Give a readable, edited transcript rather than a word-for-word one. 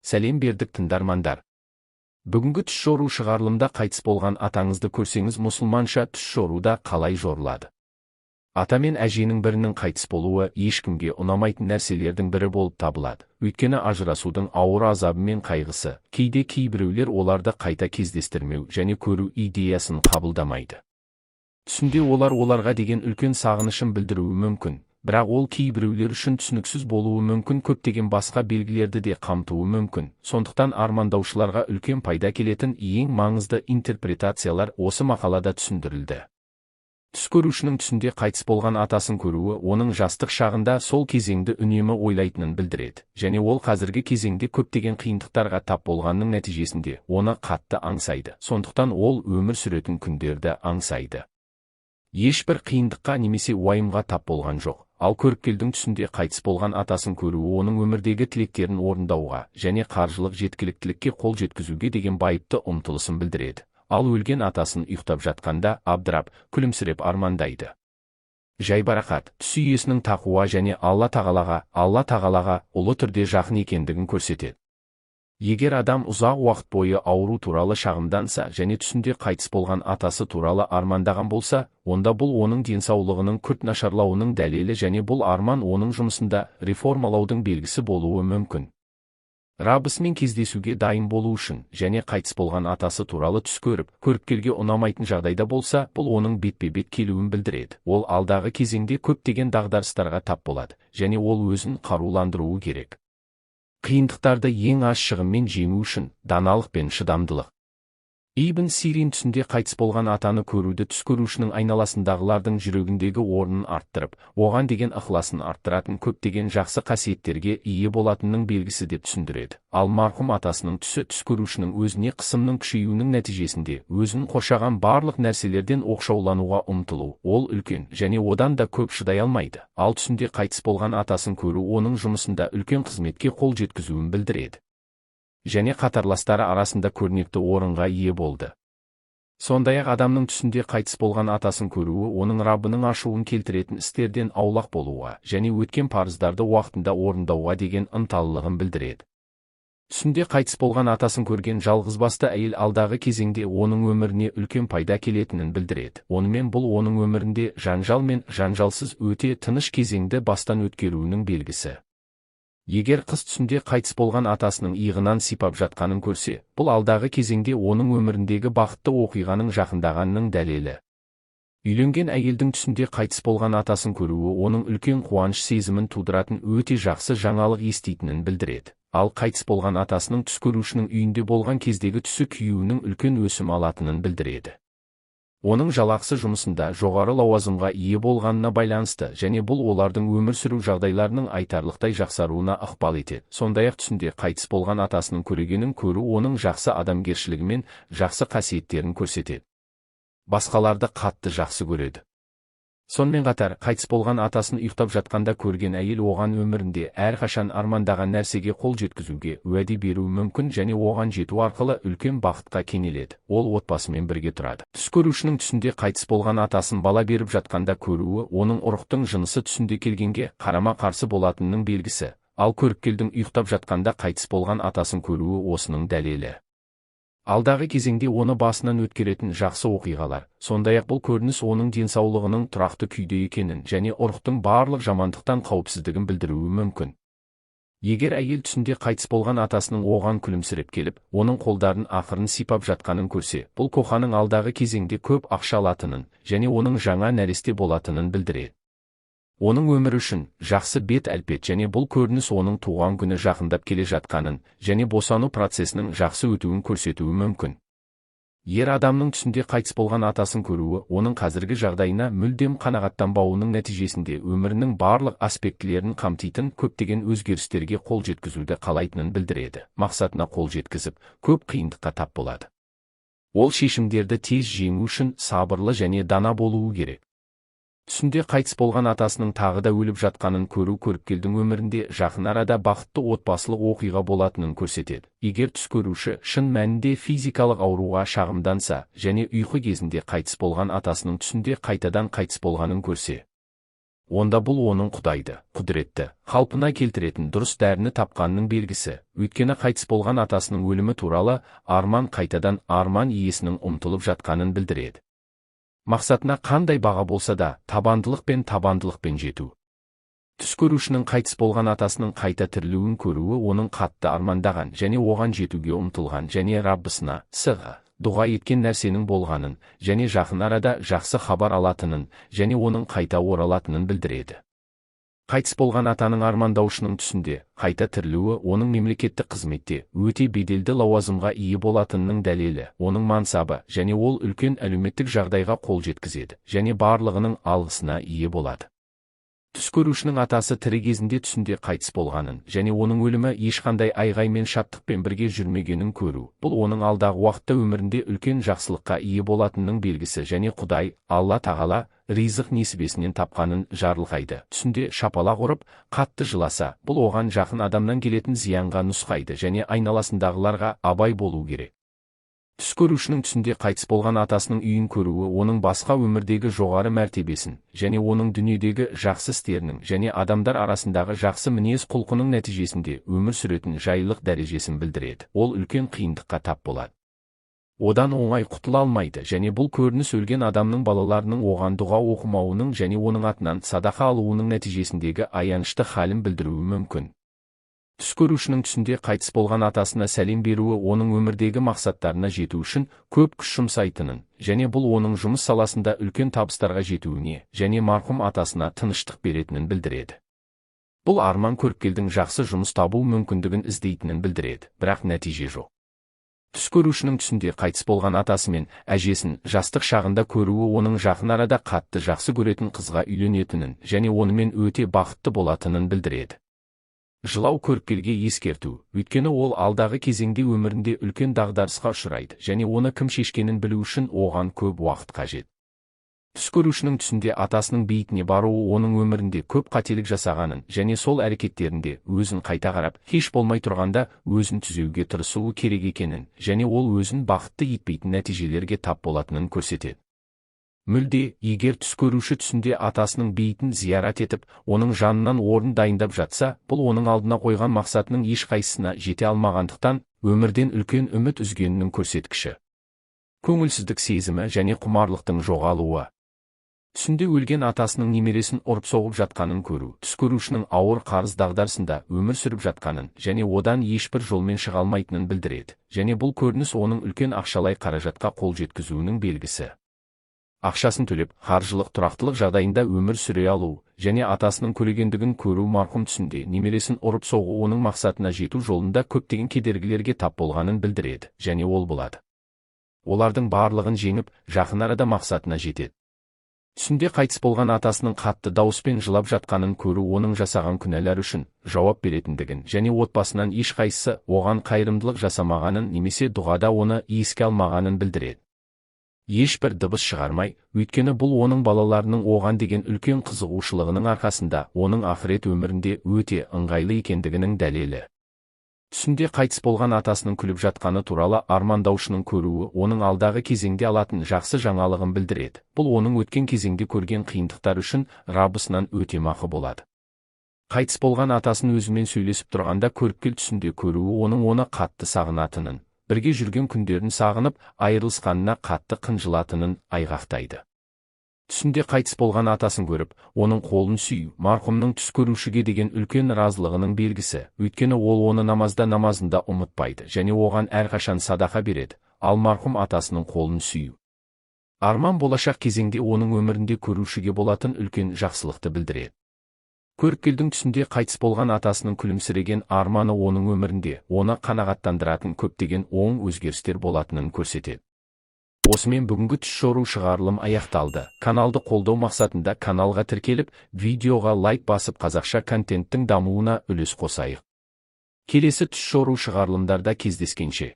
Сәлем бердік тыңдармандар. Бүгінгі түс жору шығарылымда қайтыс болған атаңызды көрсеңіз мұсылманша түс жоруда қалай жорылады? Ата мен әженің бірінің қайтыс болуы ешкімге ұнамайтын нәрселердің бірі болып табылады. Өйткені ажырасудың ауыр азабы мен қайғысы, кейде кейбіреулер оларды қайта кездестірмеу және көру идеясын қабылдамайды. Түсінде оларға деген үлкен сағынышын білдіруі мүмкін. Бірақ ол кейбіреулер үшін түсініксіз болуы мүмкін, көптеген басқа белгілерді де қамтуы мүмкін. Сондықтан армандаушыларға үлкен пайда келетін ең маңызды интерпретациялар осы мақалада түсіндірілді. Түс көрушінің түсінде қайтыс болған атасын көруі оның жастық шағында сол кезеңді үнемі ойлайтынын білдіреді, және ол қазіргі кезеңде көптеген қиындықтарға тап болғанның нәтижесінде оны қатты аңсайды. Сондықтан ол өмір сүретін күндерді аңсайды. Ешбір қиындыққа немесе уайымға тап болған жоқ. Ал көріпкелдің түсінде қайтыс болған атасын көруі оның өмірдегі тілектерін орындауға және қаржылық жеткіліктілікке қол жеткізуге деген байыпты ұмтылысын білдіреді. Ал өлген атасын ұйықтап жатқанда абдырап, күлімсіреп армандайды. Жайбарақат, түс иесінің тақуа және Алла тағалаға ұлы түрде жақын екендігін көрсетеді. Егер адам ұзақ уақыт бойы ауру туралы шағымданса және түсінде қайтыс болған атасы туралы армандаған болса, онда бұл оның денсаулығының күрт нашарлауының дәлелі және бұл арман оның жұмысында реформалаудың белгісі болуы мүмкін. Раббысымен кездесуге дайын болу үшін және қайтыс болған атасы туралы түс көріп, көріпкелге ұнамайтын жағдайда болса, бұл оның бетпе-бет келуін білдіреді. Ол алдағы кезеңде көптеген дағдарыстарға тап болады және ол өзін қаруландыруы керек. Қиындықтарды ең аз шығынмен жеңу үшін даналық пен шыдамдылық. Ибн Сирин түсінде қайтыс болған атаны көруді түс көрушінің айналасындағылардың жүрегіндегі орнын арттырып, оған деген ықыласын арттыратын көптеген жақсы қасиеттерге ие болатынның белгісі деп түсіндіреді. Ал марқұм атасының түсі түс көрушінің өзіне қысымның күшеюінің нәтижесінде өзін қоршаған барлық нәрселерден оқшаулануға ұмтылу. Ол үлкен және одан да көп шыдай алмайды. Ал түсінде қайтыс болған атасын көру оның жұмысында үлкен қызметке қол жеткізуін білдіреді. Және қатарластары арасында көрнекті орынға ие болды. Сондай-ақ адамның түсінде қайтыс болған атасын көруі оның Раббының ашуын келтіретін істерден аулақ болуға және өткен парыздарды уақытында орындауға деген ынталылығын білдіреді. Түсінде қайтыс болған атасын көрген жалғызбасты әйел алдағы кезеңде оның өміріне үлкен пайда келетінін білдіреді. Онымен бұл оның өмірінде жанжал мен жанжалсыз өте тыныш кезеңді бастан өткеруінің белгісі. Егер қыз түсінде қайтыс болған атасының иығынан сипап жатқанын көрсе, бұл алдағы кезеңде оның өміріндегі бақытты оқиғаның жақындағанының дәлелі. Үйленген әйелдің түсінде қайтыс болған атасын көруі оның үлкен қуаныш сезімін тудыратын өте жақсы жаңалық еститінін білдіреді. Ал қайтыс болған атасының түс көрушінің үйінде болған кездегі түсі күйеуінің үлкен өсім алатынын білдіреді. Оның жалақысы жұмысында жоғары лауазымға ие болғанына байланысты және бұл олардың өмір сүру жағдайларының айтарлықтай жақсаруына ықпал етеді. Сондай-ақ түсінде қайтыс болған атасының көргенін көру оның жақсы адамгершілігі мен жақсы қасиеттерін көрсетеді. Басқаларды қатты жақсы көреді. Сонымен қатар, қайтыс болған атасын ұйықтап жатқанда көрген әйел оған өмірінде әрқашан армандаған нәрсеге қол жеткізуге уәде беруі мүмкін және оған жету арқылы үлкен бақытқа кенеледі. Ол отбасымен бірге тұрады. Түс көрушінің түсінде қайтыс болған атасын бала беріп жатқанда көруі оның ұрықтың жынысы түсінде келгенге қарама-қарсы болатынының белгісі. Ал көріпкелдің ұйықтап жатқанда қайтыс болған атасын көруі осының дәлелі. Алдағы кезеңде оны басынан өткеретін жақсы оқиғалар, сондай-ақ бұл көрініс оның денсаулығының тұрақты күйде екенін және ұрықтың барлық жамандықтан қауіпсіздігін білдіруі мүмкін. Егер әйел түсінде қайтыс болған атасының оған күлімсіреп келіп, оның қолдарын ақырын сипап жатқанын көрсе, бұл коқаның алдағы кезеңде көп ақша алатынын және оның жаңа нәресте болатынын білдіреді. Оның өмір үшін жақсы бет әлпет және бұл көрініс оның туған күні жақындап келе жатқанын және босану процесінің жақсы өтуін көрсетуі мүмкін. Ер адамның түсінде қайтыс болған атасын көруі оның қазіргі жағдайына мүлдем қанағаттанбауының нәтижесінде өмірінің барлық аспектілерін қамтитын көптеген өзгерістерге қол жеткізуді қалайтынын білдіреді. Мақсатына қол жеткізіп, көп қиындыққа тап болады. Ол шешімдерді тез жеңу үшін сабырлы және дана болуы керек. Түсінде қайтыс болған атасының тағы да өліп жатқанын көру көріпкелдің өмірінде жақын арада бақытты отбасылық оқиға болатынын көрсетеді. Егер түс көруші шын мәнінде физикалық ауруға шағымданса және ұйқы кезінде қайтыс болған атасының түсінде қайтадан қайтыс болғанын көрсе, онда бұл оның Құдайды, құдіретті, қалпына келтіретін дұрыс дәріні тапқанының белгісі, өйткені қайтыс болған атасының өлімі туралы арман қайтадан арман иесінің ұмтылып жатқанын білдіреді. Мақсатына қандай баға болса да, табандылықпен жету. Түс көрушінің қайтыс болған атасының қайта тірілуін көруі оның қатты армандаған және оған жетуге ұмтылған және Раббысына дұға еткен нәрсенің болғанын және жақын арада жақсы хабар алатынын және оның қайта оралатынын білдіреді. Қайтыс болған атаның армандаушының түсінде қайта тірілуі оның мемлекеттік қызметте өте беделді лауазымға ие болатынының дәлелі, оның мансабы және ол үлкен әлеуметтік жағдайға қол жеткізеді және барлығының алғысына ие болады. Түс көрушінің атасы тірі кезінде түсінде қайтыс болғанын және оның өлімі ешқандай айғай мен шаттықпен бірге жүрмегенін көру, бұл оның алдағы уақытта өмірінде үлкен жақсылыққа ие болатынының белгісі және Құдай, Алла Тағала, ризық несібесінен тапқанын жарылқайды. Түсінде шапалақ ұрып, қатты жыласа, бұл оған жақын адамнан келетін зиянға нұсқайды және айналасындағыларға абай болу керек. Түс көрушінің түсінде қайтыс болған атасының үйін көруі оның басқа өмірдегі жоғары мәртебесін және оның дүниедегі жақсы істерінің және адамдар арасындағы жақсы мінез құлқының нәтижесінде өмір сүретін жайлылық дәрежесін білдіреді. Ол үлкен қиындыққа тап болады. Одан оңай құтыла алмайды және бұл көрініс өлген адамның балаларының оған дұға оқымауының және оның атынан садақа алуының нәтижесіндегі аянышты халін білдіруі мүмкін. Түс көрушінің түсінде қайтыс болған атасына сәлем беруі оның өмірдегі мақсаттарына жету үшін көп күш жұмсайтынын және бұл оның жұмыс саласында үлкен табыстарға жетуіне және марқұм атасына тыныштық беретінін білдіреді. Бұл арман көріпкелдің жақсы жұмыс табу мүмкіндігін іздейтінін білдіреді, бірақ нәтиже жоқ. Түс көрушінің түсінде қайтыс болған атасы мен әжесін жастық шағында көруі оның жақын арада қатты жақсы көретін қызға үйленетінін және онымен өте бақытты болатынын білдіреді. Жылау көріпкелге ескерту, өйткені ол алдағы кезеңде өмірінде үлкен дағдарысқа ұшырайды және оны кім шешкенін білу үшін оған көп уақыт қажет. Түс көрушінің түсінде атасының бейітіне баруы оның өмірінде көп қателік жасағанын және сол әрекеттерінде өзін қайта қарап, еш болмай тұрғанда өзін түзеуге тырысуы керек екенін және ол өзін бақытты етпейтін нәтижелерге тап болатынын көрсетеді. Мүлде, егер түс көруші түсінде атасының бейітін зиярат етіп, оның жанынан орын дайындап жатса, бұл оның алдына қойған мақсатының ешқайсысына жете алмағандықтан, өмірден үлкен үміт үзгенінің көрсеткіші. Көңілсіздік сезімі және құмарлықтың жоғалуы. Түсінде өлген атасының немересін ұрып соғып жатқанын көру, түс көрушінің ауыр қарыз дағдарысында өмір сүріп жатқанын және одан ешбір жолмен шыға алмайтынын білдіреді, және бұл көрініс оның үлкен ақшалай қаражатқа қол жеткізуінің белгісі. Ақшасын төлеп, қаржылық тұрақтылық жағдайында өмір сүре алу және атасының көрегендігін көру марқұм түсінде немересін ұрып соғу оның мақсатына жету жолында көптеген кедергілерге тап болғанын білдіреді және ол болады. Олардың барлығын жеңіп, жақын арада мақсатына жетеді. Түсінде қайтыс болған атасының қатты дауыспен жылап жатқанын көру оның жасаған күнәлар үшін жауап беретіндігін және отбасынан ешқайсысы оған қайырымдылық жасамағанын немесе дұғада оны еске алмағанын білдіреді. Ешбір дыбыс шығармай, өйткені бұл оның балаларының оған деген үлкен қызығушылығының арқасында оның ақырет өмірінде өте ыңғайлы екендігінің дәлелі. Түсінде қайтыс болған атасының күліп жатқаны туралы армандаушының көруі оның алдағы кезеңде алатын жақсы жаңалығын білдіреді. Бұл оның өткен кезеңде көрген қиындықтар үшін Раббысынан өтемақы болады. Қайтыс болған атасын өзімен сөйлесіп тұрғанда көріпкел түсінде көруі оның оны қатты сағынатынын, бірге жүрген күндерін сағынып, айырылысқанына қатты қынжылатынын айғақтайды. Түсінде қайтыс болған атасын көріп, оның қолын сүю, марқұмның түс көрушіге деген үлкен разылығының белгісі, өйткені ол оны намазында ұмытпайды және оған әрқашан садақа береді, ал марқұм атасының қолын сүю. Арман болашақ кезеңде оның өмірінде көрушіге болатын үлкен жақсылықты білдіреді. Көріпкелдің түсінде қайтыс болған атасының күлімсіреген арманы оның өмірінде оны қанағаттандыратын көптеген оң өзгерістер болатынын көрсетеді. Осымен бүгінгі түс шору шығарылым аяқталды. Каналды қолдау мақсатында каналға тіркеліп, видеоға лайк басып қазақша контенттің дамуына үлес қосайық. Келесі түс шору шығарылымдарда кездескенше.